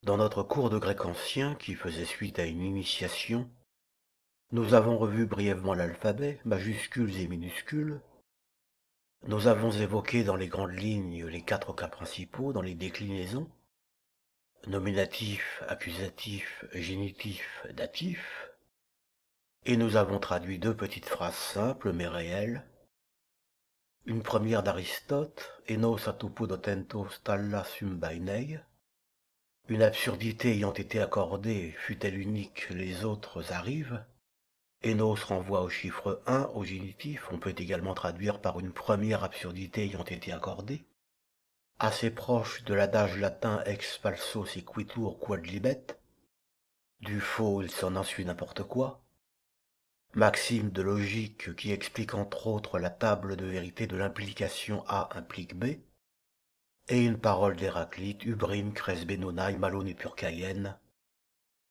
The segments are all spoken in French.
Dans notre cours de grec ancien, qui faisait suite à une initiation, nous avons revu brièvement l'alphabet, majuscules et minuscules. Nous avons évoqué dans les grandes lignes les 4 cas principaux dans les déclinaisons: nominatif, accusatif, génitif, datif. Et nous avons traduit 2 petites phrases simples mais réelles. Une première d'Aristote, Enos atopoudotentos talla sum bainei. Une absurdité ayant été accordée, fût-elle unique, les autres arrivent. Enos renvoie au chiffre 1 au génitif, on peut également traduire par une première absurdité ayant été accordée. Assez proche de l'adage latin ex falso sequitur quod libet, du faux il s'en ensuit n'importe quoi. Maxime de logique qui explique entre autres la table de vérité de l'implication A implique B. Et une parole d'Héraclite, Ubrim cres benonai malone purcaien.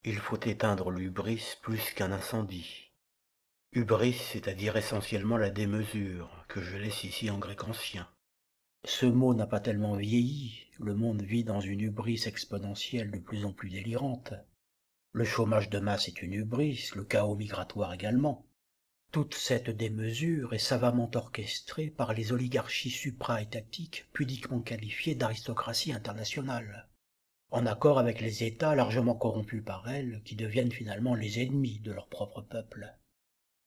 Il faut éteindre l'hubris plus qu'un incendie. Hubris, c'est-à-dire essentiellement la démesure, que je laisse ici en grec ancien. Ce mot n'a pas tellement vieilli, le monde vit dans une hubris exponentielle de plus en plus délirante. Le chômage de masse est une hubris, le chaos migratoire également. Toute cette démesure est savamment orchestrée par les oligarchies supra-étatiques pudiquement qualifiées d'aristocratie internationale, en accord avec les États largement corrompus par elles, qui deviennent finalement les ennemis de leur propre peuple,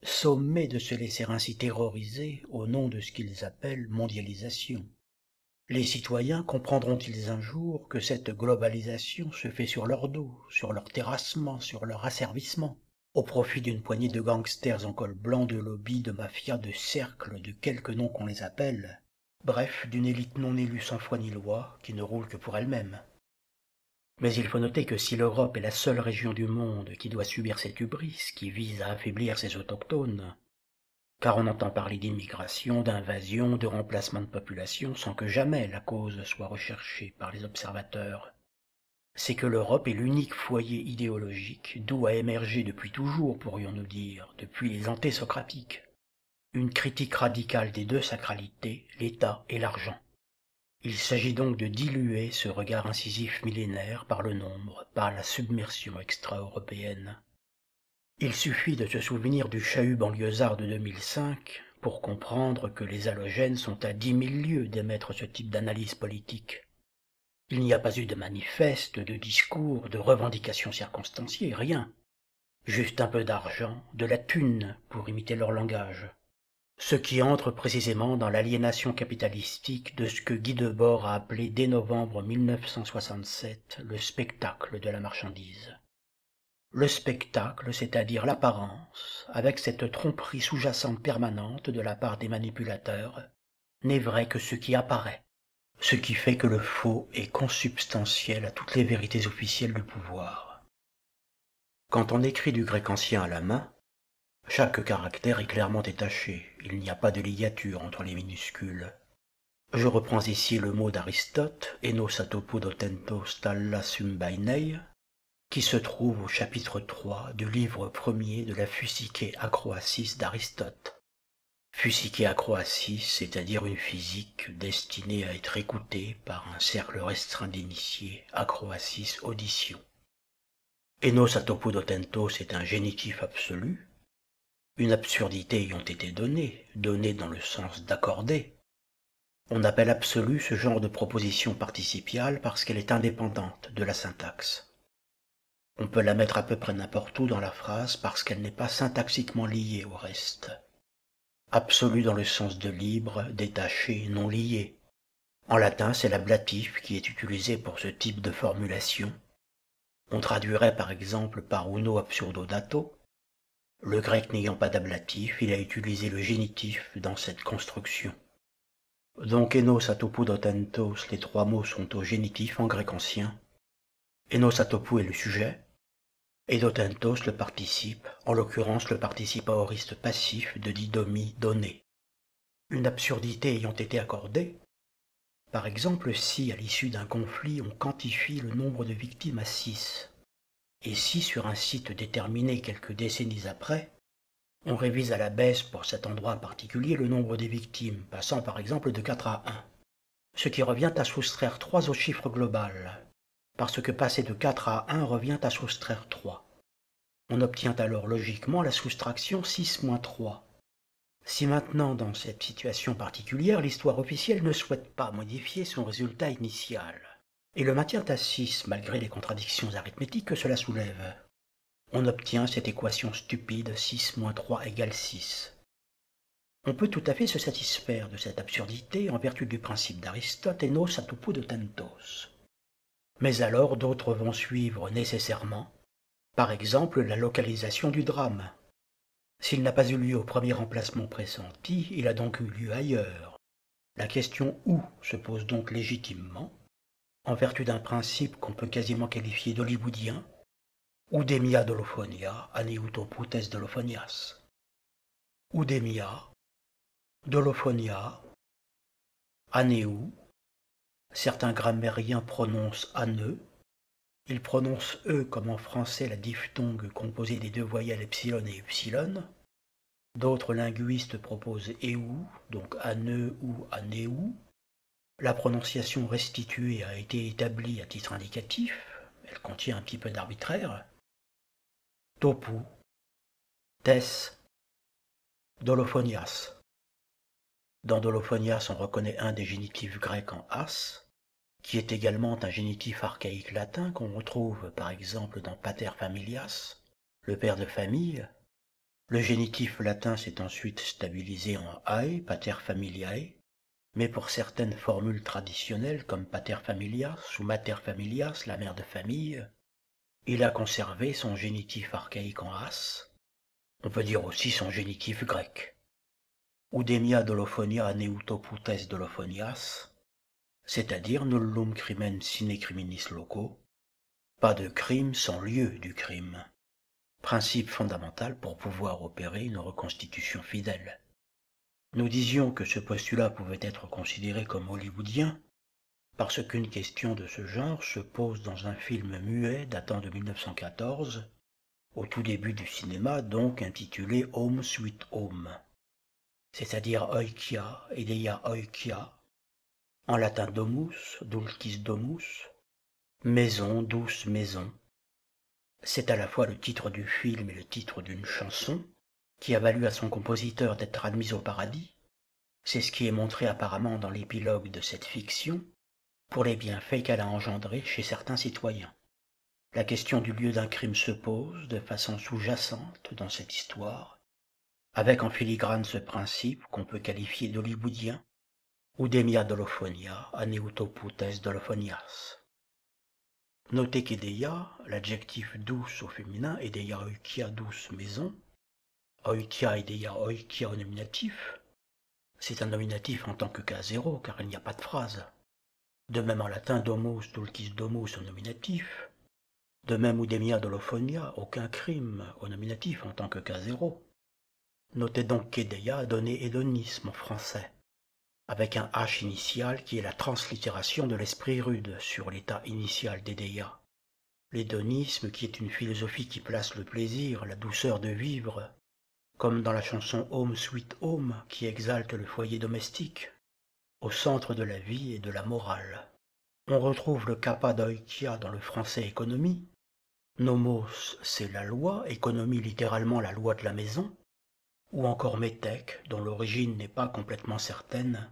sommés de se laisser ainsi terroriser au nom de ce qu'ils appellent mondialisation. Les citoyens comprendront-ils un jour que cette globalisation se fait sur leur dos, sur leur terrassement, sur leur asservissement, au profit d'une poignée de gangsters en col blanc, de lobbies, de mafias, de cercles, de quelque nom qu'on les appelle, bref, d'une élite non élue sans foi ni loi, qui ne roule que pour elle-même. Mais il faut noter que si l'Europe est la seule région du monde qui doit subir cette hubris qui vise à affaiblir ses autochtones, car on entend parler d'immigration, d'invasion, de remplacement de population sans que jamais la cause soit recherchée par les observateurs, c'est que l'Europe est l'unique foyer idéologique d'où a émergé depuis toujours, pourrions-nous dire, depuis les antésocratiques, une critique radicale des deux sacralités, l'État et l'argent. Il s'agit donc de diluer ce regard incisif millénaire par le nombre, par la submersion extra-européenne. Il suffit de se souvenir du chahut banlieusard de 2005 pour comprendre que les halogènes sont à 10 000 lieues d'émettre ce type d'analyse politique. Il n'y a pas eu de manifeste, de discours, de revendications circonstanciées, rien. Juste un peu d'argent, de la thune, pour imiter leur langage. Ce qui entre précisément dans l'aliénation capitalistique de ce que Guy Debord a appelé dès novembre 1967 le spectacle de la marchandise. Le spectacle, c'est-à-dire l'apparence, avec cette tromperie sous-jacente permanente de la part des manipulateurs, n'est vrai que ce qui apparaît, ce qui fait que le faux est consubstantiel à toutes les vérités officielles du pouvoir. Quand on écrit du grec ancien à la main, chaque caractère est clairement détaché, il n'y a pas de ligature entre les minuscules. Je reprends ici le mot d'Aristote, enos atopoudotentos talla sum bainei, qui se trouve au chapitre 3 du livre premier de la Physique Acroasis d'Aristote. Physique Acroasis, c'est-à-dire une physique destinée à être écoutée par un cercle restreint d'initiés, Acroasis audition. Enos atopoudotentos est un génitif absolu, une absurdité ayant été donnée dans le sens d'accorder. On appelle absolu ce genre de proposition participiale parce qu'elle est indépendante de la syntaxe. On peut la mettre à peu près n'importe où dans la phrase parce qu'elle n'est pas syntaxiquement liée au reste. Absolu dans le sens de libre, détaché, non lié. En latin, c'est l'ablatif qui est utilisé pour ce type de formulation. On traduirait par exemple par uno absurdo dato. Le grec n'ayant pas d'ablatif, il a utilisé le génitif dans cette construction. Donc enos atopoudotentos, les 3 mots sont au génitif en grec ancien. Enos atopou est le sujet, et dotentos le participe, en l'occurrence le participe aoriste passif de didomie donné. Une absurdité ayant été accordée, par exemple si à l'issue d'un conflit on quantifie le nombre de victimes à 6, et si sur un site déterminé quelques décennies après, on révise à la baisse pour cet endroit en particulier le nombre des victimes, passant par exemple de 4 à 1, ce qui revient à soustraire 3 au chiffre global. parce que passer de 4 à 1 revient à soustraire 3. On obtient alors logiquement la soustraction 6 moins 3. Si maintenant, dans cette situation particulière, l'histoire officielle ne souhaite pas modifier son résultat initial, et le maintient à 6 malgré les contradictions arithmétiques que cela soulève, on obtient cette équation stupide 6 moins 3 égale 6. On peut tout à fait se satisfaire de cette absurdité en vertu du principe d'Aristote et nos atoupou de tentos. Mais alors d'autres vont suivre nécessairement, par exemple la localisation du drame. S'il n'a pas eu lieu au premier emplacement pressenti, il a donc eu lieu ailleurs. La question où se pose donc légitimement, en vertu d'un principe qu'on peut quasiment qualifier d'hollywoodien, Oudemia dolophonia, aneutoputes dolophonias. Oudemia, dolophonia, aneu, certains grammairiens prononcent aneu, ils prononcent eux comme en français la diphtongue composée des deux voyelles epsilon et upsilon. D'autres linguistes proposent eu, donc aneu ou aneu. La prononciation restituée a été établie à titre indicatif, elle contient un petit peu d'arbitraire. Topu, tes, dolophonias. Dans dolophonias, on reconnaît un des génitifs grecs en as, qui est également un génitif archaïque latin qu'on retrouve par exemple dans pater familias, le père de famille. Le génitif latin s'est ensuite stabilisé en ae, pater familiae, mais pour certaines formules traditionnelles comme pater familias ou mater familias, la mère de famille, il a conservé son génitif archaïque en as, on peut dire aussi son génitif grec. Oudemia dolophonia aneutoputes dolophonias, c'est-à-dire nullum crimen sine criminis loco, pas de crime sans lieu du crime. Principe fondamental pour pouvoir opérer une reconstitution fidèle. Nous disions que ce postulat pouvait être considéré comme hollywoodien, parce qu'une question de ce genre se pose dans un film muet datant de 1914, au tout début du cinéma, donc intitulé Home Sweet Home, c'est-à-dire oikia, ideia oikia, en latin domus, dulcis domus, maison, douce maison. C'est à la fois le titre du film et le titre d'une chanson, qui a valu à son compositeur d'être admis au paradis. C'est ce qui est montré apparemment dans l'épilogue de cette fiction, pour les bienfaits qu'elle a engendrés chez certains citoyens. La question du lieu d'un crime se pose de façon sous-jacente dans cette histoire, avec en filigrane ce principe qu'on peut qualifier d'hollywoodien, Oudemia dolophonia, aneutoputes dolophonias. Notez qu'Edeia, l'adjectif douce au féminin, Edeia oikia douce maison, oikia Edeia oikia au nominatif, c'est un nominatif en tant que cas zéro car il n'y a pas de phrase. De même en latin domus dulcis domus au nominatif, de même Oudemia dolophonia, aucun crime au nominatif en tant que cas zéro. Notez donc qu'Edeia a donné hédonisme en français, avec un H initial qui est la translittération de l'esprit rude sur l'état initial d'Edeia. L'hédonisme qui est une philosophie qui place le plaisir, la douceur de vivre, comme dans la chanson Home Sweet Home qui exalte le foyer domestique, au centre de la vie et de la morale. On retrouve le kappa d'oikia dans le français économie. Nomos, c'est la loi, économie littéralement la loi de la maison, ou encore métèque, dont l'origine n'est pas complètement certaine,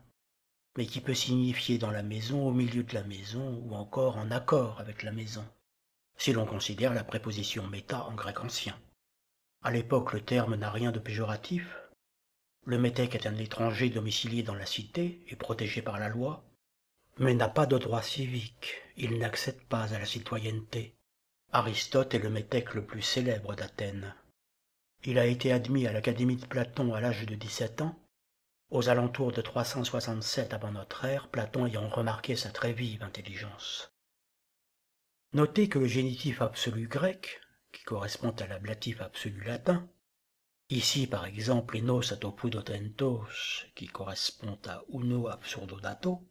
mais qui peut signifier dans la maison, au milieu de la maison, ou encore en accord avec la maison, si l'on considère la préposition méta en grec ancien. À l'époque, le terme n'a rien de péjoratif. Le métèque est un étranger domicilié dans la cité et protégé par la loi, mais n'a pas de droit civique, il n'accède pas à la citoyenneté. Aristote est le métèque le plus célèbre d'Athènes. Il a été admis à l'Académie de Platon à l'âge de 17 ans, aux alentours de 367 avant notre ère, Platon ayant remarqué sa très vive intelligence. Notez que le génitif absolu grec, qui correspond à l'ablatif absolu latin, ici par exemple enos atopudotentos, qui correspond à uno absurdodato,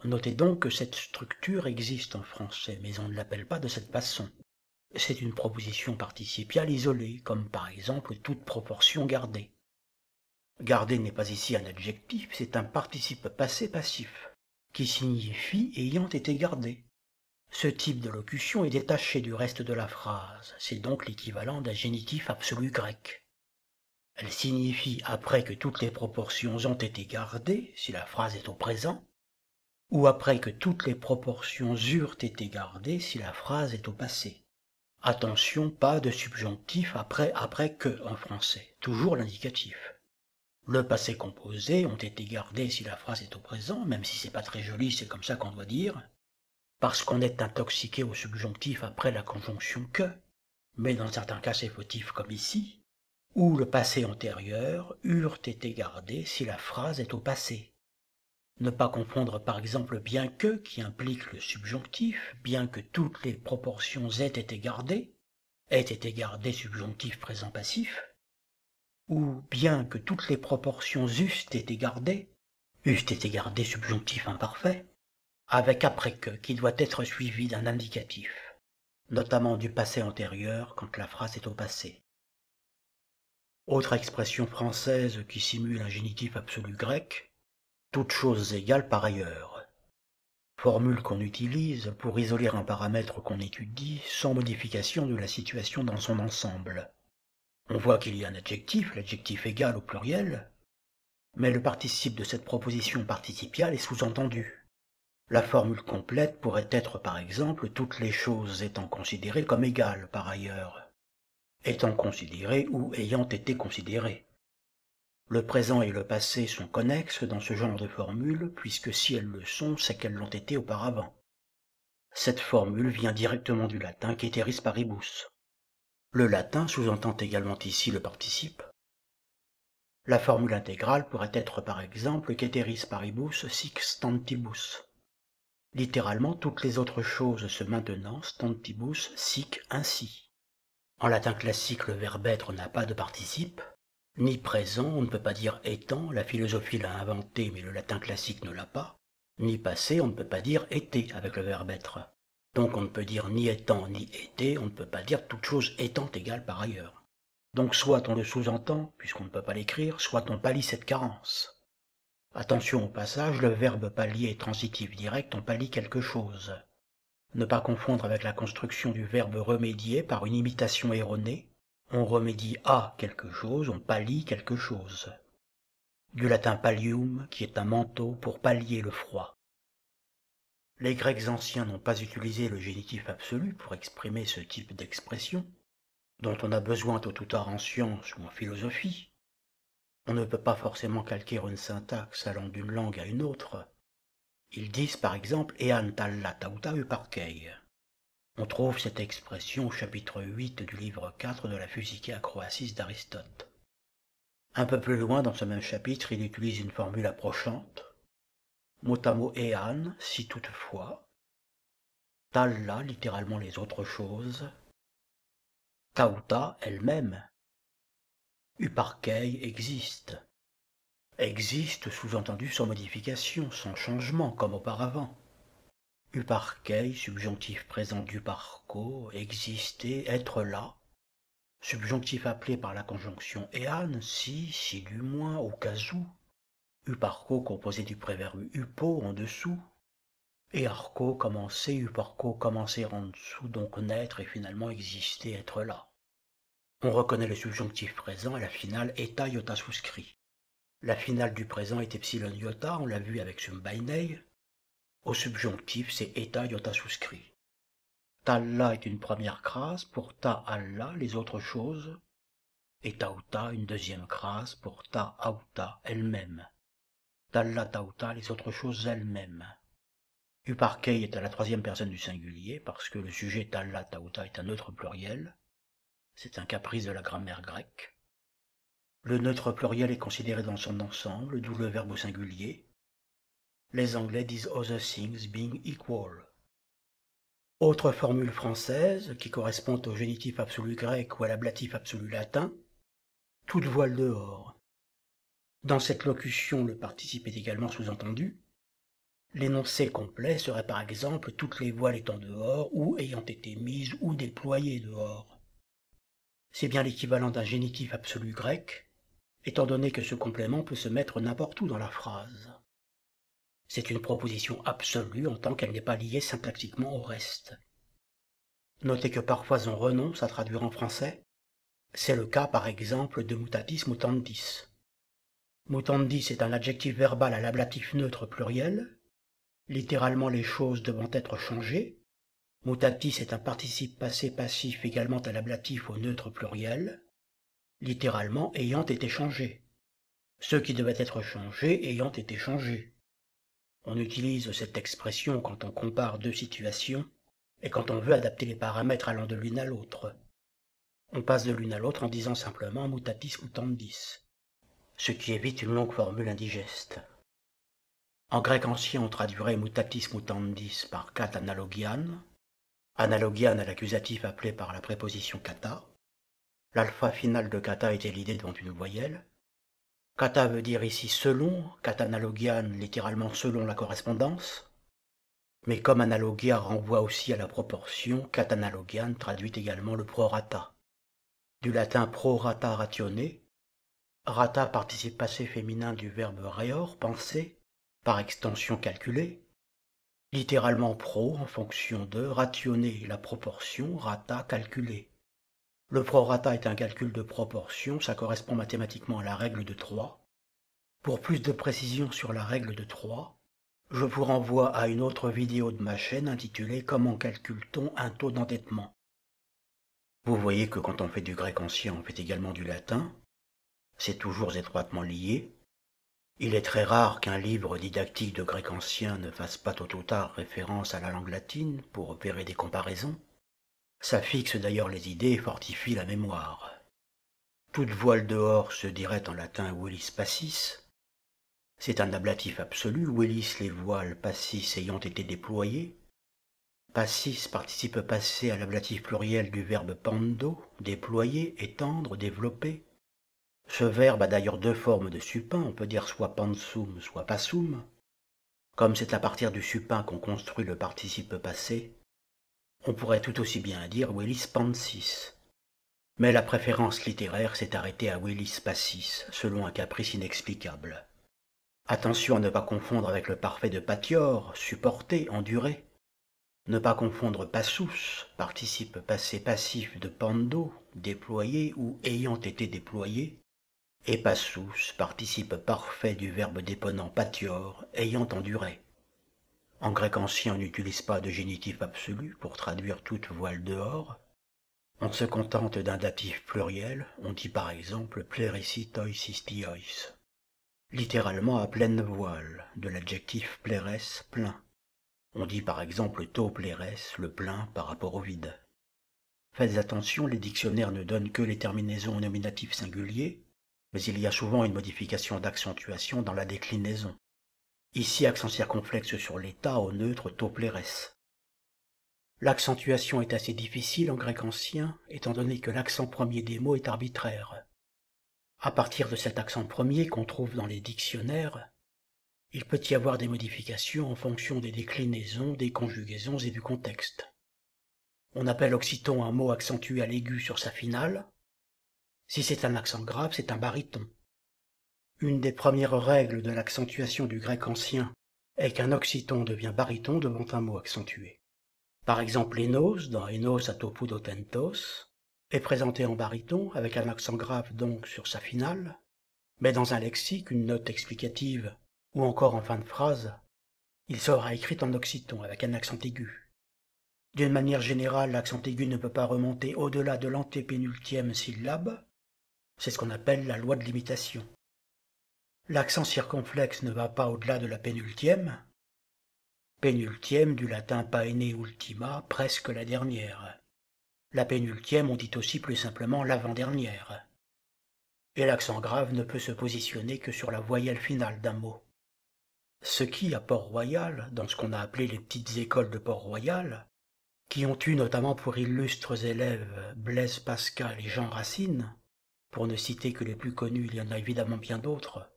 notez donc que cette structure existe en français, mais on ne l'appelle pas de cette façon. C'est une proposition participiale isolée, comme par exemple toute proportion gardée. Garder n'est pas ici un adjectif, c'est un participe passé passif, qui signifie ayant été gardé. Ce type de locution est détaché du reste de la phrase, c'est donc l'équivalent d'un génitif absolu grec. Elle signifie après que toutes les proportions ont été gardées, si la phrase est au présent, ou après que toutes les proportions eurent été gardées si la phrase est au passé. Attention, pas de subjonctif après que en français, toujours l'indicatif. Le passé composé ont été gardés si la phrase est au présent, même si c'est pas très joli, c'est comme ça qu'on doit dire, parce qu'on est intoxiqué au subjonctif après la conjonction que, mais dans certains cas c'est fautif comme ici, ou le passé antérieur eurent été gardés si la phrase est au passé. Ne pas confondre par exemple bien que qui implique le subjonctif, bien que toutes les proportions aient été gardées subjonctif présent passif, ou bien que toutes les proportions eussent été gardées subjonctif imparfait, avec après que qui doit être suivi d'un indicatif, notamment du passé antérieur quand la phrase est au passé. Autre expression française qui simule un génitif absolu grec, toutes choses égales par ailleurs. Formule qu'on utilise pour isoler un paramètre qu'on étudie sans modification de la situation dans son ensemble. On voit qu'il y a un adjectif, l'adjectif égal au pluriel, mais le participe de cette proposition participiale est sous-entendu. La formule complète pourrait être par exemple toutes les choses étant considérées comme égales par ailleurs, étant considérées ou ayant été considérées. Le présent et le passé sont connexes dans ce genre de formule, puisque si elles le sont, c'est qu'elles l'ont été auparavant. Cette formule vient directement du latin ceteris paribus. Le latin sous-entend également ici le participe. La formule intégrale pourrait être par exemple ceteris paribus sic stantibus. Littéralement, toutes les autres choses se maintenant, stantibus sic ainsi. En latin classique, le verbe être n'a pas de participe, ni présent, on ne peut pas dire étant, la philosophie l'a inventé mais le latin classique ne l'a pas, ni passé, on ne peut pas dire été avec le verbe être. Donc on ne peut dire ni étant ni été, on ne peut pas dire toute chose étant égale par ailleurs. Donc soit on le sous-entend, puisqu'on ne peut pas l'écrire, soit on pallie cette carence. Attention au passage, le verbe pallier est transitif direct, on pallie quelque chose. Ne pas confondre avec la construction du verbe remédier par une imitation erronée. On remédie à quelque chose, on pallie quelque chose. Du latin pallium, qui est un manteau pour pallier le froid. Les Grecs anciens n'ont pas utilisé le génitif absolu pour exprimer ce type d'expression, dont on a besoin tôt ou tard en sciences ou en philosophie. On ne peut pas forcément calquer une syntaxe allant d'une langue à une autre. Ils disent par exemple ean talla tauta uparkei. On trouve cette expression au chapitre 8 du livre 4 de la Physica Croasis d'Aristote. Un peu plus loin dans ce même chapitre, il utilise une formule approchante. Mot à mot ean, si toutefois. Talla, littéralement les autres choses. Tauta, elle-même. Uparkei existe. Existe, sous-entendu sans modification, sans changement, comme auparavant. Uparkei, subjonctif présent d'uparko, exister, être là. Subjonctif appelé par la conjonction ean, si du moins, au cas où. Uparko composé du préverbe upo en dessous. Et arco commencer, uparko commencer en dessous, donc naître et finalement exister, être là. On reconnaît le subjonctif présent à la finale eta iota souscrit. La finale du présent est epsilon iota, on l'a vu avec sumbainei. Au subjonctif, c'est eta iota souscrit. Talla est une première crase pour ta alla, les autres choses. Et tauta, une deuxième crase pour ta auta, elle-même. Talla tauta, les autres choses elles-mêmes. Uparkei est à la troisième personne du singulier parce que le sujet talla tauta est un neutre pluriel. C'est un caprice de la grammaire grecque. Le neutre pluriel est considéré dans son ensemble, d'où le verbe au singulier. Les Anglais disent other things being equal. Autre formule française qui correspond au génitif absolu grec ou à l'ablatif absolu latin, toute voile dehors. Dans cette locution, le participe est également sous-entendu. L'énoncé complet serait par exemple toutes les voiles étant dehors ou ayant été mises ou déployées dehors. C'est bien l'équivalent d'un génitif absolu grec, étant donné que ce complément peut se mettre n'importe où dans la phrase. C'est une proposition absolue en tant qu'elle n'est pas liée syntaxiquement au reste. Notez que parfois on renonce à traduire en français. C'est le cas par exemple de mutatis mutandis. Mutandis est un adjectif verbal à l'ablatif neutre pluriel, littéralement les choses devant être changées. Mutatis est un participe passé passif également à l'ablatif au neutre pluriel, littéralement ayant été changé. Ce qui devait être changé ayant été changé. On utilise cette expression quand on compare deux situations et quand on veut adapter les paramètres allant de l'une à l'autre. On passe de l'une à l'autre en disant simplement mutatis mutandis, ce qui évite une longue formule indigeste. En grec ancien, on traduirait mutatis mutandis par kat analogian, analogian à l'accusatif appelé par la préposition kata. L'alpha final de kata était l'idée devant une voyelle. Kata veut dire ici selon, kat analogian littéralement selon la correspondance. Mais comme analogia renvoie aussi à la proportion, kat analogian traduit également le prorata. Du latin prorata rationné, rata participe passé féminin du verbe reor, penser, par extension calculer, littéralement pro en fonction de rationner la proportion, rata calculer. Le prorata est un calcul de proportion, ça correspond mathématiquement à la règle de 3. Pour plus de précision sur la règle de 3, je vous renvoie à une autre vidéo de ma chaîne intitulée « Comment calcule-t-on un taux d'endettement ?» Vous voyez que quand on fait du grec ancien, on fait également du latin. C'est toujours étroitement lié. Il est très rare qu'un livre didactique de grec ancien ne fasse pas tôt ou tard référence à la langue latine pour opérer des comparaisons. Ça fixe d'ailleurs les idées et fortifie la mémoire. Toute voile dehors se dirait en latin velis passis. C'est un ablatif absolu, velis les voiles, passis ayant été déployés. Passis participe passé à l'ablatif pluriel du verbe pando, déployer, étendre, développer. Ce verbe a d'ailleurs deux formes de supin, on peut dire soit pansum, soit passum. Comme c'est à partir du supin qu'on construit le participe passé, on pourrait tout aussi bien dire velis pansis. Mais la préférence littéraire s'est arrêtée à velis passis, selon un caprice inexplicable. Attention à ne pas confondre avec le parfait de patior, supporter, endurer. Ne pas confondre passus, participe passé passif de pando, déployé ou ayant été déployé, et passus, participe parfait du verbe déponent patior, ayant enduré. En grec ancien, on n'utilise pas de génitif absolu pour traduire toute voile dehors. On se contente d'un datif pluriel, on dit par exemple plerisitoi istiois, littéralement à pleine voile, de l'adjectif pleres, plein. On dit par exemple to pleres, le plein par rapport au vide. Faites attention, les dictionnaires ne donnent que les terminaisons au nominatif singulier, mais il y a souvent une modification d'accentuation dans la déclinaison. Ici, accent circonflexe sur l'état au neutre to pleres. L'accentuation est assez difficile en grec ancien, étant donné que l'accent premier des mots est arbitraire. À partir de cet accent premier qu'on trouve dans les dictionnaires, il peut y avoir des modifications en fonction des déclinaisons, des conjugaisons et du contexte. On appelle occiton un mot accentué à l'aigu sur sa finale. Si c'est un accent grave, c'est un baryton. Une des premières règles de l'accentuation du grec ancien est qu'un occiton devient baryton devant un mot accentué. Par exemple, enos, dans enos atopoudotentos, est présenté en baryton avec un accent grave donc sur sa finale, mais dans un lexique, une note explicative ou encore en fin de phrase, il sera écrit en occiton avec un accent aigu. D'une manière générale, l'accent aigu ne peut pas remonter au-delà de l'antépénultième syllabe, c'est ce qu'on appelle la loi de l'imitation. L'accent circonflexe ne va pas au-delà de la pénultième, pénultième du latin paene ultima, presque la dernière. La pénultième, on dit aussi plus simplement l'avant-dernière. Et l'accent grave ne peut se positionner que sur la voyelle finale d'un mot. Ce qui, à Port-Royal, dans ce qu'on a appelé les petites écoles de Port-Royal, qui ont eu notamment pour illustres élèves Blaise Pascal et Jean Racine, pour ne citer que les plus connus, il y en a évidemment bien d'autres,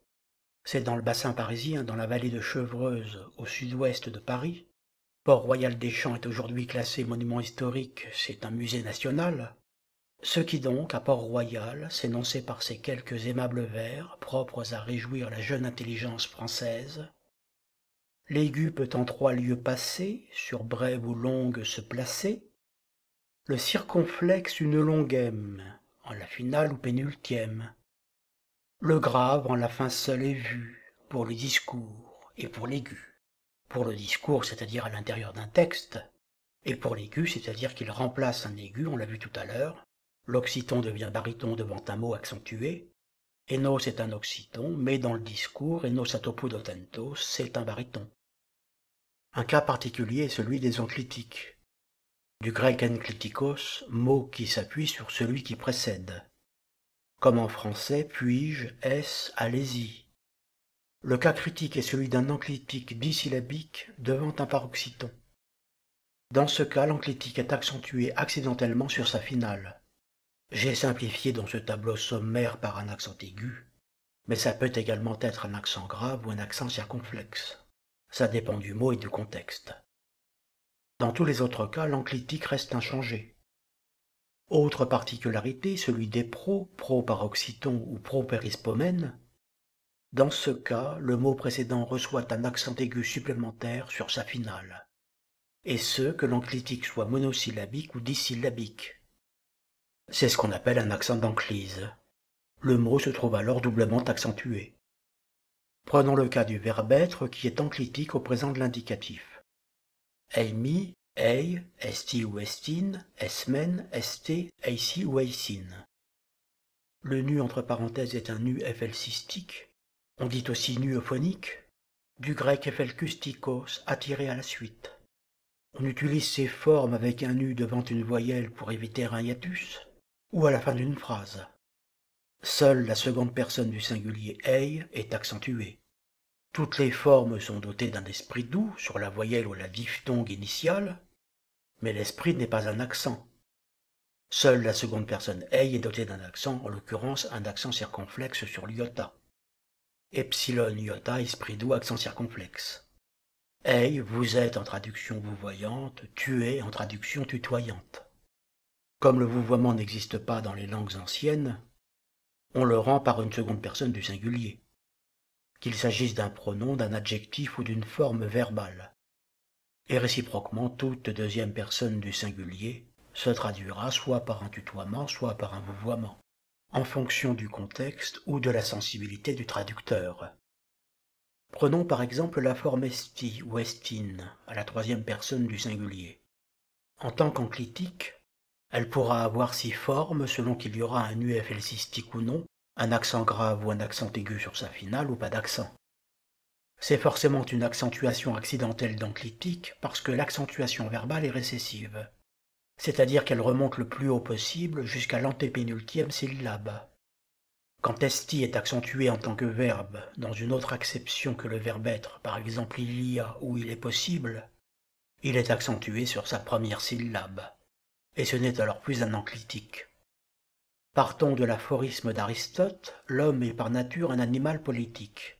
c'est dans le bassin parisien, dans la vallée de Chevreuse, au sud-ouest de Paris. Port-Royal des Champs est aujourd'hui classé monument historique, c'est un musée national. Ce qui donc, à Port-Royal, s'énonçait par ces quelques aimables vers, propres à réjouir la jeune intelligence française. L'aigu peut en 3 lieux passer, sur brève ou longue se placer. Le circonflexe une longue M, en la finale ou pénultième. Le grave en la fin seule est vu, pour le discours et pour l'aigu. Pour le discours, c'est-à-dire à l'intérieur d'un texte, et pour l'aigu, c'est-à-dire qu'il remplace un aigu, on l'a vu tout à l'heure. L'occiton devient baryton devant un mot accentué. Enos est un occiton, mais dans le discours, enos atopoudotentos, c'est un baryton. Un cas particulier est celui des enclitiques. Du grec enklitikos, mot qui s'appuie sur celui qui précède. Comme en français, puis-je, est-ce, allez-y. Le cas critique est celui d'un enclitique disyllabique devant un paroxyton. Dans ce cas, l'enclitique est accentué accidentellement sur sa finale. J'ai simplifié dans ce tableau sommaire par un accent aigu, mais ça peut également être un accent grave ou un accent circonflexe. Ça dépend du mot et du contexte. Dans tous les autres cas, l'enclitique reste inchangé. Autre particularité, celui des pro-paroxyton ou pro-périspomène. Dans ce cas, le mot précédent reçoit un accent aigu supplémentaire sur sa finale, et ce, que l'enclitique soit monosyllabique ou dissyllabique. C'est ce qu'on appelle un accent d'enclise. Le mot se trouve alors doublement accentué. Prenons le cas du verbe être qui est enclitique au présent de l'indicatif. Eimi, ei, esti ou estin, esmen, esté, eisi ou eisin. Le nu entre parenthèses est un nu éphelcistique. On dit aussi nu euphonique, du grec ephelkustikos, attiré à la suite. On utilise ces formes avec un nu devant une voyelle pour éviter un hiatus, ou à la fin d'une phrase. Seule la seconde personne du singulier ei est accentuée. Toutes les formes sont dotées d'un esprit doux sur la voyelle ou la diphtongue initiale, mais l'esprit n'est pas un accent. Seule la seconde personne ei est dotée d'un accent, en l'occurrence un accent circonflexe sur l'iota. Epsilon iota, esprit doux, accent circonflexe. Ei, vous êtes en traduction vouvoyante, tu es en traduction tutoyante. Comme le vouvoiement n'existe pas dans les langues anciennes, on le rend par une seconde personne du singulier, qu'il s'agisse d'un pronom, d'un adjectif ou d'une forme verbale. Et réciproquement, toute deuxième personne du singulier se traduira soit par un tutoiement, soit par un vouvoiement, en fonction du contexte ou de la sensibilité du traducteur. Prenons par exemple la forme esti ou estine à la troisième personne du singulier. En tant qu'enclitique, elle pourra avoir 6 formes selon qu'il y aura un nu éphelcistique ou non, un accent grave ou un accent aigu sur sa finale ou pas d'accent. C'est forcément une accentuation accidentelle d'enclitique parce que l'accentuation verbale est récessive, c'est-à-dire qu'elle remonte le plus haut possible jusqu'à l'antépénultième syllabe. Quand esti est accentué en tant que verbe dans une autre acception que le verbe être, par exemple il y a ou il est possible, il est accentué sur sa première syllabe, et ce n'est alors plus un enclitique. Partons de l'aphorisme d'Aristote, l'homme est par nature un animal politique,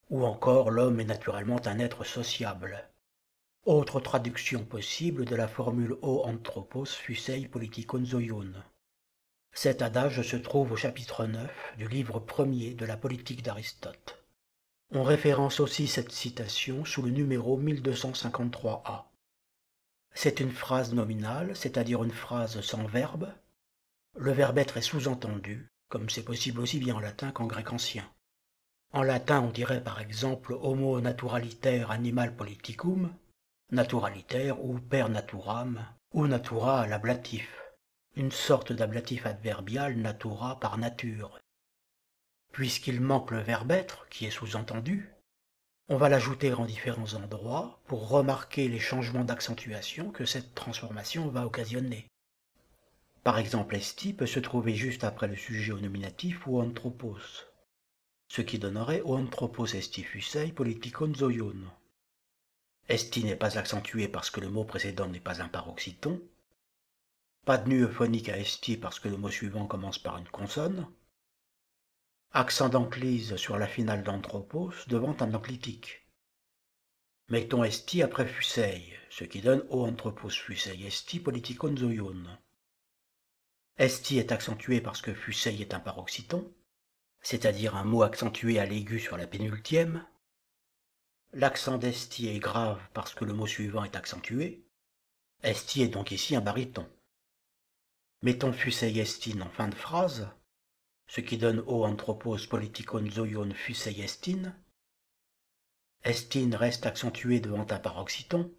ou encore l'homme est naturellement un être sociable. Autre traduction possible de la formule o anthropos fusei politikon zoion. Cet adage se trouve au chapitre 9 du livre premier de la Politique d'Aristote. On référence aussi cette citation sous le numéro 1253a. C'est une phrase nominale, c'est-à-dire une phrase sans verbe. Le verbe être est sous-entendu, comme c'est possible aussi bien en latin qu'en grec ancien. En latin, on dirait par exemple homo naturaliter animal politicum, naturaliter ou per naturam, ou natura à l'ablatif, une sorte d'ablatif adverbial natura par nature. Puisqu'il manque le verbe être, qui est sous-entendu, on va l'ajouter en différents endroits pour remarquer les changements d'accentuation que cette transformation va occasionner. Par exemple, esti peut se trouver juste après le sujet au nominatif ou anthropos, ce qui donnerait o anthropos esti fusei politikon zoion. Esti n'est pas accentué parce que le mot précédent n'est pas un paroxyton. Pas de nu euphonique à esti parce que le mot suivant commence par une consonne. Accent d'enclise sur la finale d'anthropos devant un enclitique. Mettons esti après fusei, ce qui donne o anthropos fusei esti politikon zoion. Esti est accentué parce que fusei est un paroxyton, c'est-à-dire un mot accentué à l'aigu sur la pénultième. L'accent d'esti est grave parce que le mot suivant est accentué. Esti est donc ici un baryton. Mettons fusei estin en fin de phrase, ce qui donne o anthropos politikon zoion fusei estin. Estin reste accentué devant un paroxyton,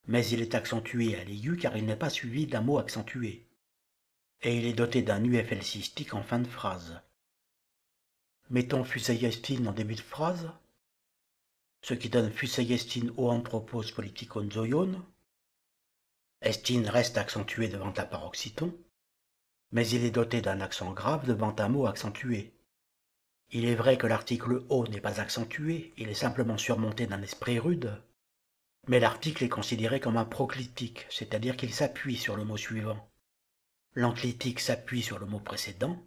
mais il est accentué à l'aigu car il n'est pas suivi d'un mot accentué, et il est doté d'un UFL cystique en fin de phrase. Mettons fusei estin en début de phrase, ce qui donne fusei estin o anthropos politikon zoion. Estin reste accentué devant un paroxyton, mais il est doté d'un accent grave devant un mot accentué. Il est vrai que l'article O n'est pas accentué, il est simplement surmonté d'un esprit rude, mais l'article est considéré comme un proclitique, c'est-à-dire qu'il s'appuie sur le mot suivant. L'enclitique s'appuie sur le mot précédent,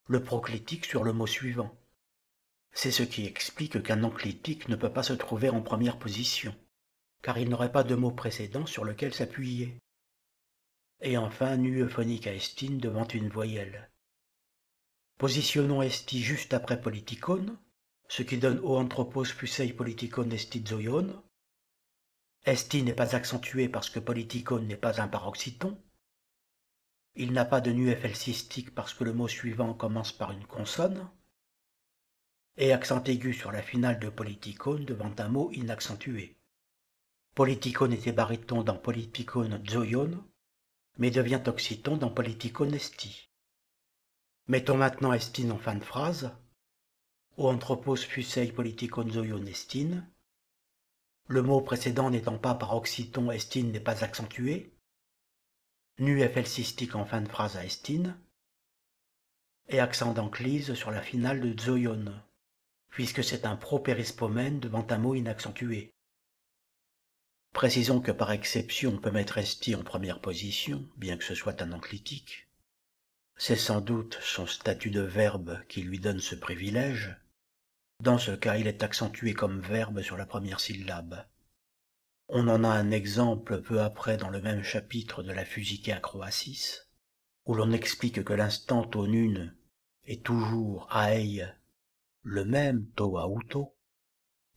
le proclitique sur le mot suivant. C'est ce qui explique qu'un enclitique ne peut pas se trouver en première position, car il n'aurait pas de mot précédent sur lequel s'appuyer. Et enfin, nu euphonique à estin devant une voyelle. Positionnons esti juste après politikon, ce qui donne o anthropos fusei politikon esti zoion. Esti n'est pas accentué parce que politikon n'est pas un paroxyton. Il n'a pas de nu FL cystique parce que le mot suivant commence par une consonne. Et accent aigu sur la finale de politikon devant un mot inaccentué. Politikon était baryton dans politikon zoion, mais devient oxyton dans politikon esti. Mettons maintenant estin en fin de phrase. O anthropos fusei politikon zoion estin. Le mot précédent n'étant pas par oxyton, estin n'est pas accentué. Nu FL cystique en fin de phrase à estin. Et accent d'enclise sur la finale de zoion, puisque c'est un propérispomène devant un mot inaccentué. Précisons que par exception on peut mettre esti en première position, bien que ce soit un enclitique. C'est sans doute son statut de verbe qui lui donne ce privilège. Dans ce cas, il est accentué comme verbe sur la première syllabe. On en a un exemple peu après dans le même chapitre de la Physique Acroasis, où l'on explique que l'instant tonune est toujours aei, le même to auto,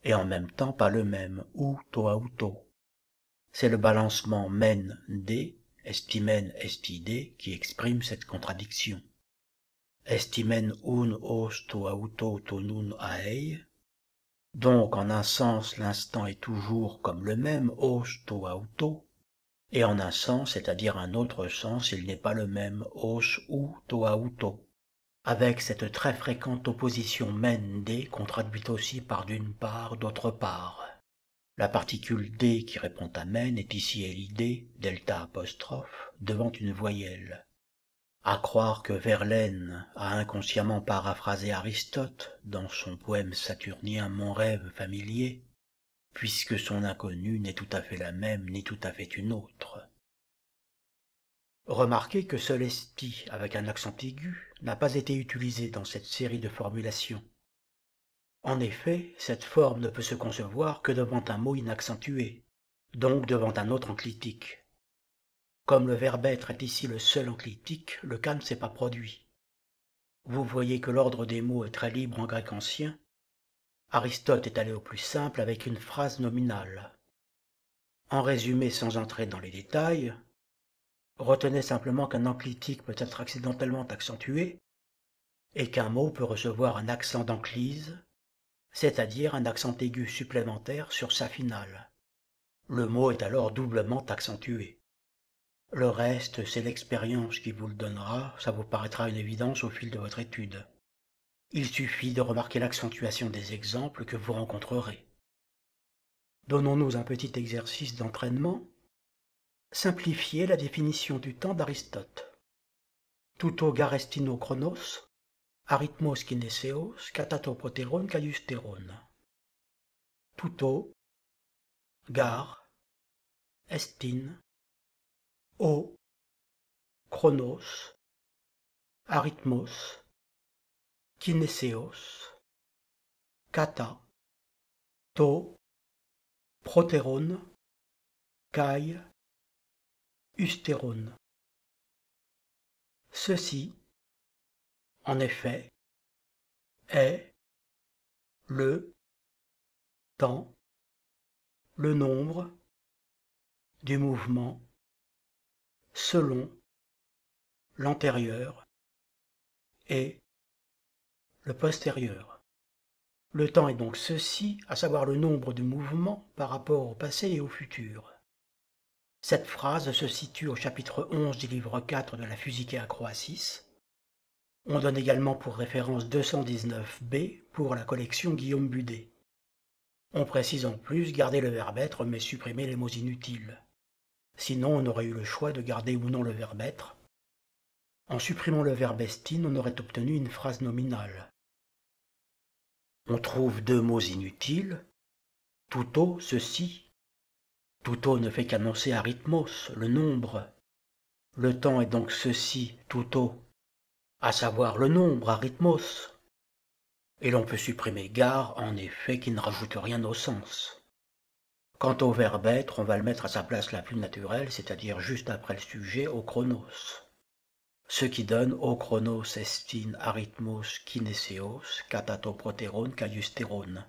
et en même temps pas le même ou to auto. C'est le balancement men-d, estimen esti-d, qui exprime cette contradiction. Estimen un os to auto tonun aei. Donc en un sens l'instant est toujours comme le même os to auto, et en un sens, c'est-à-dire un autre sens, il n'est pas le même os ou to auto, avec cette très fréquente opposition men-d qu'on traduit aussi par d'une part, d'autre part. La particule d qui répond à men est ici lid, delta apostrophe, devant une voyelle. À croire que Verlaine a inconsciemment paraphrasé Aristote dans son poème saturnien Mon rêve familier, puisque son inconnue n'est tout à fait la même ni tout à fait une autre. Remarquez que seul esti avec un accent aigu n'a pas été utilisé dans cette série de formulations. En effet, cette forme ne peut se concevoir que devant un mot inaccentué, donc devant un autre enclitique. Comme le verbe être est ici le seul enclitique, le cas ne s'est pas produit. Vous voyez que l'ordre des mots est très libre en grec ancien. Aristote est allé au plus simple avec une phrase nominale. En résumé, sans entrer dans les détails, retenez simplement qu'un enclitique peut être accidentellement accentué et qu'un mot peut recevoir un accent d'enclise, c'est-à-dire un accent aigu supplémentaire sur sa finale. Le mot est alors doublement accentué. Le reste, c'est l'expérience qui vous le donnera, ça vous paraîtra une évidence au fil de votre étude. Il suffit de remarquer l'accentuation des exemples que vous rencontrerez. Donnons-nous un petit exercice d'entraînement. Simplifiez la définition du temps d'Aristote. Tuto garestino chronos, arithmos kineseos, katato proteron kaiusteron. Tuto, gar, estin, o, chronos, arithmos, kineseos, kata, to, proteron, kai, ustéron. Ceci, en effet, est le temps, le nombre, du mouvement, selon, l'antérieur et le postérieur. Le temps est donc ceci, à savoir le nombre de mouvements par rapport au passé et au futur. Cette phrase se situe au chapitre 11 du livre 4 de la Physique et Acroasis. On donne également pour référence 219b pour la collection Guillaume Budet. On précise en plus garder le verbe être mais supprimer les mots inutiles. Sinon on aurait eu le choix de garder ou non le verbe être. En supprimant le verbe estine, on aurait obtenu une phrase nominale. On trouve deux mots inutiles. Touto, ceci. Touto ne fait qu'annoncer arithmos, le nombre. Le temps est donc ceci, touto, à savoir le nombre, arithmos. Et l'on peut supprimer gare, en effet, qui ne rajoute rien au sens. Quant au verbe être, on va le mettre à sa place la plus naturelle, c'est-à-dire juste après le sujet, au chronos. Ce qui donne au chronos estine arithmos kinéséos katatoprotérone kaiustérone.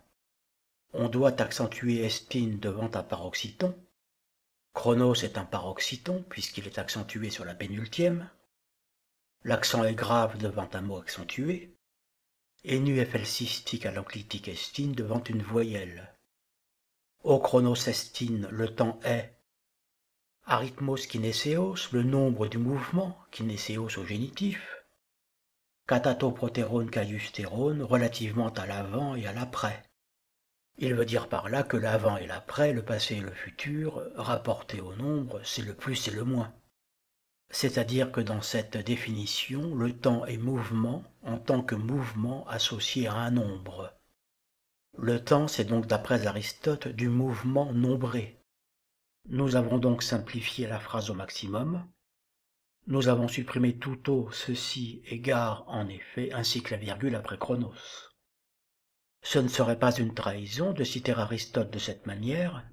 On doit accentuer estine devant un paroxyton. Chronos est un paroxyton puisqu'il est accentué sur la pénultième. L'accent est grave devant un mot accentué. Et nu FL cystique à l'enclitique estine devant une voyelle. Au chronos estine, le temps est arithmos kinéséos, le nombre du mouvement, kinéséos au génitif. Katatoprotérone kaiustérone, relativement à l'avant et à l'après. Il veut dire par là que l'avant et l'après, le passé et le futur, rapportés au nombre, c'est le plus et le moins. C'est-à-dire que dans cette définition, le temps est mouvement en tant que mouvement associé à un nombre. Le temps, c'est donc d'après Aristote du mouvement nombré. Nous avons donc simplifié la phrase au maximum. Nous avons supprimé touto, ceci, égard, en effet, ainsi que la virgule après chronos. Ce ne serait pas une trahison de citer Aristote de cette manière,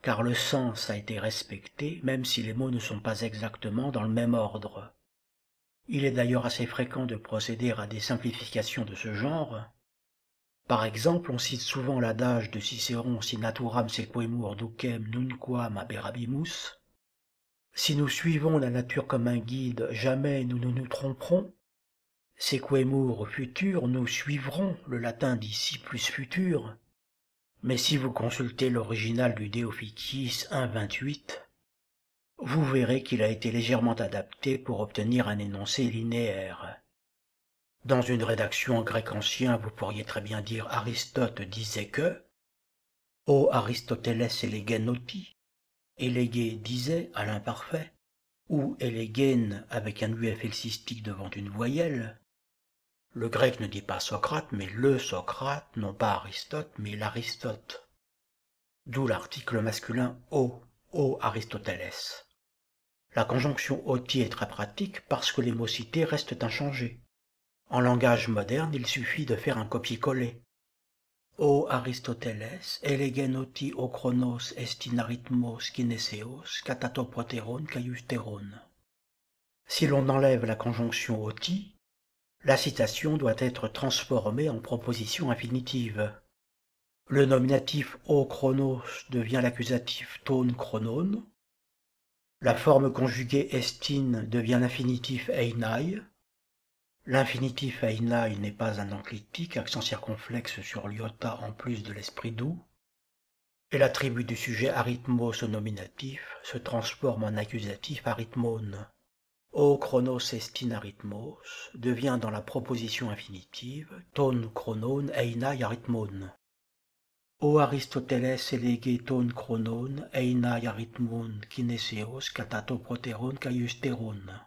car le sens a été respecté même si les mots ne sont pas exactement dans le même ordre. Il est d'ailleurs assez fréquent de procéder à des simplifications de ce genre. Par exemple, on cite souvent l'adage de Cicéron si naturam sequemur ducem nunquam aberabimus. Si nous suivons la nature comme un guide, jamais nous ne nous tromperons. Sequemur au futur, nous suivrons, le latin d'ici plus futur. Mais si vous consultez l'original du De Officiis 1.28, vous verrez qu'il a été légèrement adapté pour obtenir un énoncé linéaire. Dans une rédaction en grec ancien, vous pourriez très bien dire Aristote disait que, O Aristoteles elegenoti, élégué disait à l'imparfait, ou élégène avec un UFL cystique devant une voyelle. Le grec ne dit pas Socrate, mais le Socrate, non pas Aristote, mais l'Aristote. D'où l'article masculin O Aristoteles. La conjonction oti est très pratique parce que les mots cités restent inchangés. En langage moderne, il suffit de faire un copier-coller. O Aristoteles, elegenoti o chronos estin arithmos kinéséos katatoprotérone kaiustérone. Si l'on enlève la conjonction oti, la citation doit être transformée en proposition infinitive. Le nominatif o chronos devient l'accusatif ton chronon. La forme conjuguée estine devient l'infinitif einai. L'infinitif einai n'est pas un enclitique, accent circonflexe sur l'iota en plus de l'esprit doux. Et l'attribut du sujet arithmos au nominatif se transforme en accusatif arithmone. O chronos estin arithmos devient dans la proposition infinitive ton chronon einai arithmon. O Aristoteles elege ton chronon einai arithmon kinéséos katatoprotérone kaiustérone.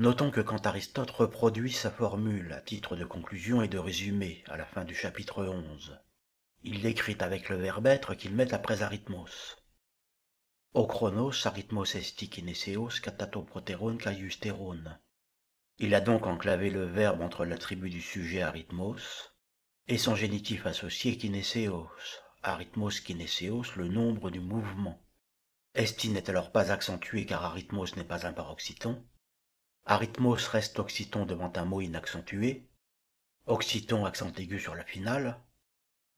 Notons que quand Aristote reproduit sa formule à titre de conclusion et de résumé à la fin du chapitre 11, il l'écrit avec le verbe être qu'il met après arithmos. O chronos arithmos esti kinéséos katatoprotérone kaiustérone. Il a donc enclavé le verbe entre l'attribut du sujet arithmos et son génitif associé kinéséos, arithmos kinéséos, le nombre du mouvement. Esti n'est alors pas accentué car arithmos n'est pas un paroxyton. Arithmos reste occiton devant un mot inaccentué. Occiton accent aigu sur la finale.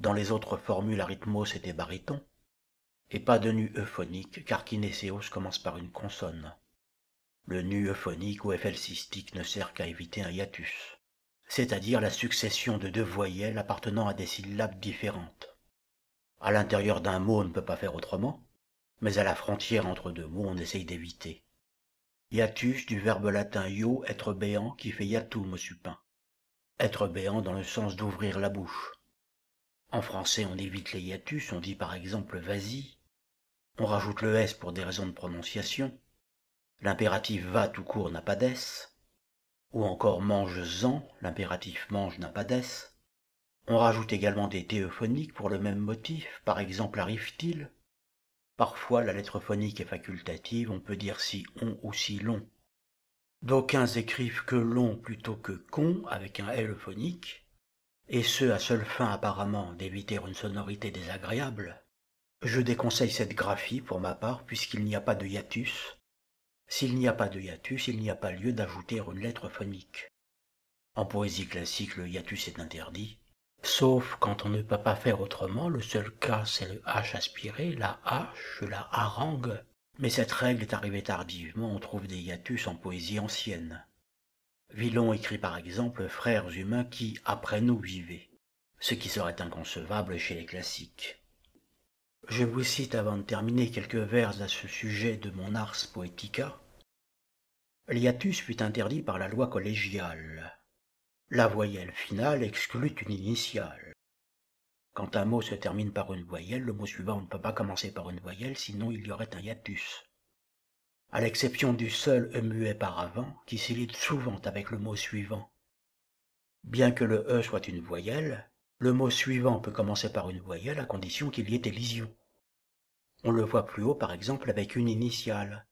Dans les autres formules, arythmos était baryton, et pas de nu euphonique, car kinéséos commence par une consonne. Le nu euphonique ou FL cystique ne sert qu'à éviter un hiatus, c'est-à-dire la succession de deux voyelles appartenant à des syllabes différentes. À l'intérieur d'un mot, on ne peut pas faire autrement, mais à la frontière entre deux mots, on essaye d'éviter. Hiatus du verbe latin io, être béant, qui fait hiatum au supin. Être béant dans le sens d'ouvrir la bouche. En français, on évite les hiatus, on dit par exemple vas-y. On rajoute le S pour des raisons de prononciation. L'impératif va tout court n'a pas d'S. Ou encore mange-en, l'impératif mange n'a pas d'S. On rajoute également des T euphoniques pour le même motif, par exemple arrive-t-il. Parfois, la lettre phonique est facultative, on peut dire si on ou si l'on. D'aucuns écrivent que l'on plutôt que con avec un L euphonique, et ce à seule fin apparemment d'éviter une sonorité désagréable. Je déconseille cette graphie pour ma part puisqu'il n'y a pas de hiatus. S'il n'y a pas de hiatus, il n'y a pas lieu d'ajouter une lettre phonique. En poésie classique, le hiatus est interdit, sauf quand on ne peut pas faire autrement. Le seul cas, c'est le H aspiré, la H, la harangue. Mais cette règle est arrivée tardivement, on trouve des hiatus en poésie ancienne. Villon écrit par exemple « Frères humains qui, après nous, vivaient », ce qui serait inconcevable chez les classiques. Je vous cite avant de terminer quelques vers à ce sujet de mon Ars Poetica. L'hiatus fut interdit par la loi collégiale. La voyelle finale exclut une initiale. Quand un mot se termine par une voyelle, le mot suivant ne peut pas commencer par une voyelle, sinon il y aurait un hiatus. À l'exception du seul E muet par avant, qui s'élite souvent avec le mot suivant. Bien que le E soit une voyelle, le mot suivant peut commencer par une voyelle à condition qu'il y ait élision. On le voit plus haut par exemple avec une initiale.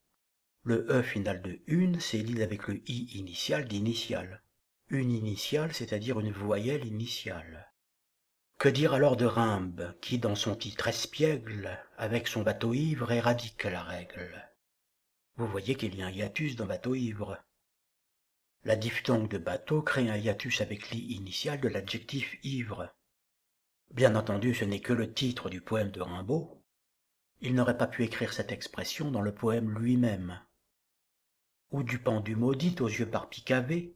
Le E final de une s'élide avec le I initial d'initiale. Une initiale, c'est-à-dire une voyelle initiale. Que dire alors de Rimbaud, qui dans son titre espiègle, avec son bateau ivre, éradique la règle? Vous voyez qu'il y a un hiatus dans bateau ivre. La diphtongue de bateau crée un hiatus avec l'i initial de l'adjectif ivre. Bien entendu, ce n'est que le titre du poème de Rimbaud. Il n'aurait pas pu écrire cette expression dans le poème lui-même. Ou du pendu maudit aux yeux par Picavé.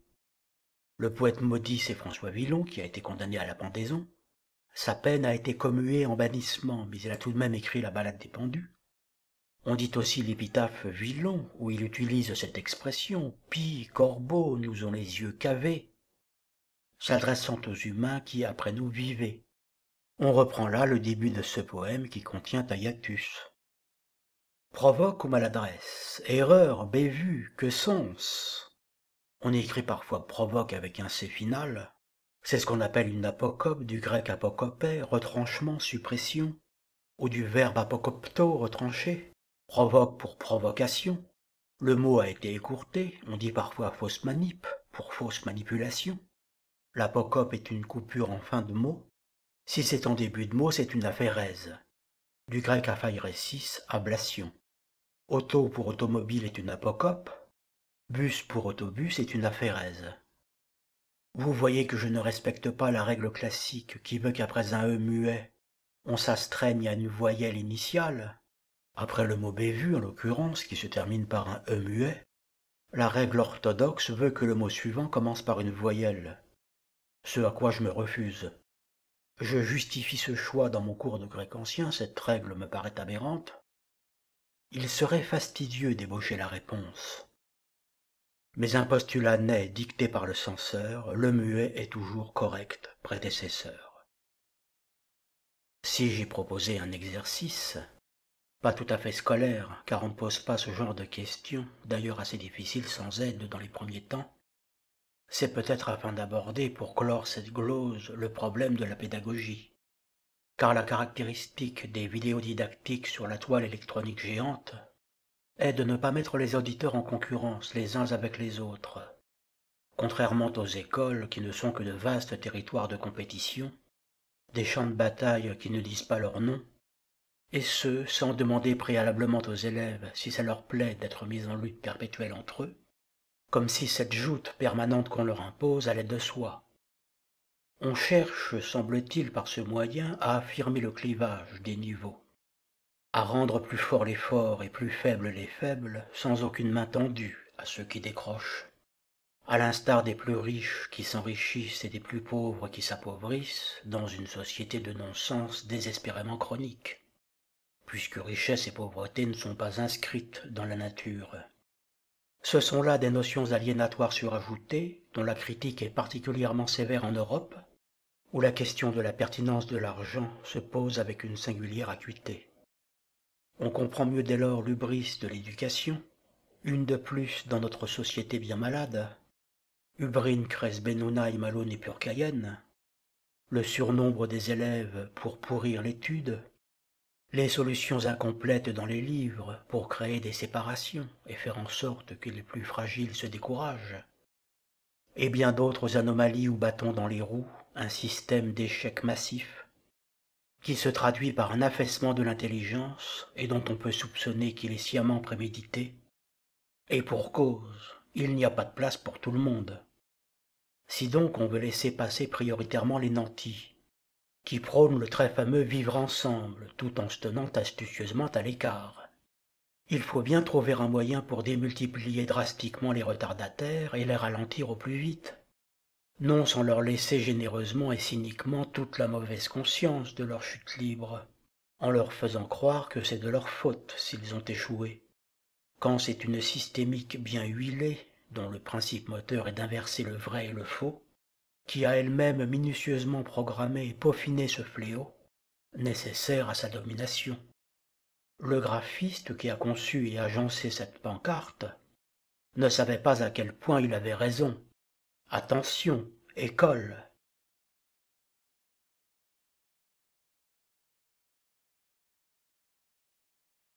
Le poète maudit, c'est François Villon, qui a été condamné à la pendaison. Sa peine a été commuée en bannissement, mais il a tout de même écrit la Ballade des pendus. On dit aussi l'épitaphe Villon, où il utilise cette expression « Pie, corbeau, nous ont les yeux cavés », s'adressant aux humains qui après nous vivaient. On reprend là le début de ce poème qui contient un hiatus. Provoque ou maladresse, erreur, bévue, que sens? On écrit parfois provoque avec un C final. C'est ce qu'on appelle une apocope, du grec apokopé, retranchement, suppression, ou du verbe apokopto, retrancher. Provoque pour provocation. Le mot a été écourté, on dit parfois fausse manip, pour fausse manipulation. L'apocope est une coupure en fin de mot. Si c'est en début de mot, c'est une aphérèse. Du grec aphairesis, ablation. Auto pour automobile est une apocope. Bus pour autobus est une aphérèse. Vous voyez que je ne respecte pas la règle classique qui veut qu'après un E muet, on s'astreigne à une voyelle initiale. Après le mot bévu, en l'occurrence, qui se termine par un E muet, la règle orthodoxe veut que le mot suivant commence par une voyelle, ce à quoi je me refuse. Je justifie ce choix dans mon cours de grec ancien, cette règle me paraît aberrante. Il serait fastidieux d'ébaucher la réponse. Mais un postulat naît dicté par le censeur, le muet est toujours correct, prédécesseur. Si j'ai proposé un exercice, pas tout à fait scolaire, car on ne pose pas ce genre de questions, d'ailleurs assez difficiles sans aide dans les premiers temps. C'est peut-être afin d'aborder, pour clore cette glose, le problème de la pédagogie. Car la caractéristique des vidéos didactiques sur la toile électronique géante est de ne pas mettre les auditeurs en concurrence les uns avec les autres. Contrairement aux écoles qui ne sont que de vastes territoires de compétition, des champs de bataille qui ne disent pas leur nom, et ce, sans demander préalablement aux élèves si ça leur plaît d'être mis en lutte perpétuelle entre eux, comme si cette joute permanente qu'on leur impose allait de soi. On cherche, semble-t-il, par ce moyen, à affirmer le clivage des niveaux, à rendre plus forts les forts et plus faibles les faibles, sans aucune main tendue à ceux qui décrochent. À l'instar des plus riches qui s'enrichissent et des plus pauvres qui s'appauvrissent, dans une société de non-sens désespérément chronique, puisque richesse et pauvreté ne sont pas inscrites dans la nature. Ce sont là des notions aliénatoires surajoutées, dont la critique est particulièrement sévère en Europe, où la question de la pertinence de l'argent se pose avec une singulière acuité. On comprend mieux dès lors l'hubris de l'éducation, une de plus dans notre société bien malade, Ubrin cres benunai malone purcayen, le surnombre des élèves pour pourrir l'étude, les solutions incomplètes dans les livres pour créer des séparations et faire en sorte que les plus fragiles se découragent, et bien d'autres anomalies ou bâtons dans les roues, un système d'échecs massif, qui se traduit par un affaissement de l'intelligence et dont on peut soupçonner qu'il est sciemment prémédité. Et pour cause, il n'y a pas de place pour tout le monde. Si donc on veut laisser passer prioritairement les nantis, qui prônent le très fameux vivre ensemble tout en se tenant astucieusement à l'écart, il faut bien trouver un moyen pour démultiplier drastiquement les retardataires et les ralentir au plus vite, non sans leur laisser généreusement et cyniquement toute la mauvaise conscience de leur chute libre, en leur faisant croire que c'est de leur faute s'ils ont échoué, quand c'est une systémique bien huilée, dont le principe moteur est d'inverser le vrai et le faux, qui a elle-même minutieusement programmé et peaufiné ce fléau, nécessaire à sa domination. Le graphiste qui a conçu et agencé cette pancarte ne savait pas à quel point il avait raison. Attention, école,